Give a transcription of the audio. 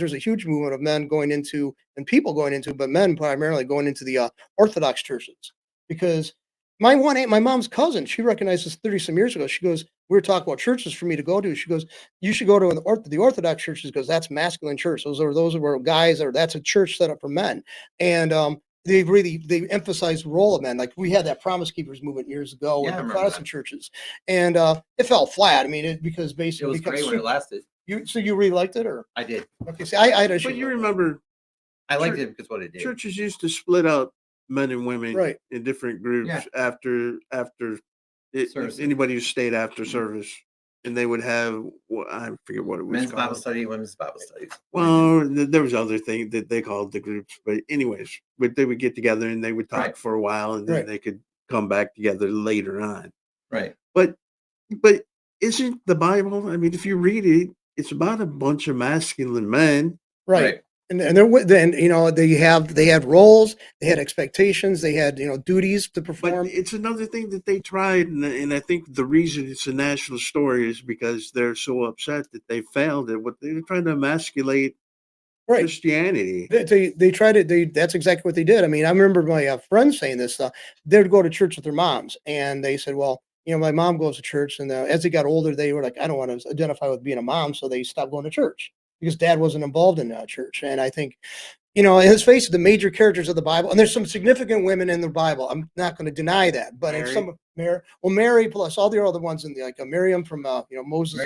there's a huge movement of men going into, and people going into, but men primarily going into the Orthodox churches, because my one aunt, my mom's cousin, she recognized this 30 some years ago. She goes, we were talking about churches for me to go to. She goes, you should go to the Orthodox churches because that's masculine church. Those are guys, or that's a church set up for men. And they emphasize the role of men. Like we had that Promise Keepers movement years ago Yeah, I with the remember Protestant that. churches, and it fell flat. I mean, because It basically was great when it lasted. you really liked it, or I did. okay? See, I had But issues you with it. remember I liked it because what it did. churches used to split up men and women Right. in different groups Yeah. after Services. anybody who stayed after service, and they would have I forget what it was Men's called. Bible study, women's Bible studies. Well, there was other things that they called the groups, but anyways, but they would get together and they would talk Right. for a while, and then Right. they could come back together later on. Right. But isn't the Bible? I mean, if you read it, it's about a bunch of masculine men. Right. And then they had roles, they had expectations, they had duties to But perform. it's another thing that they tried, and I think the reason it's a national story is because they're so upset that they failed at what they're trying to emasculate Right. Christianity. They tried it. That's exactly what they did. I mean, I remember my friends saying this stuff. They would go to church with their moms, and they said, "Well, my mom goes to church." And as they got older, they were like, "I don't want to identify with being a mom," so they stopped going to church because Dad wasn't involved in church. And I think, let's face it, the major characters of the Bible, and there's some significant women in the Bible. I'm not going to deny that, but in Mary. some Mary plus all the other ones in like Miriam from Moses.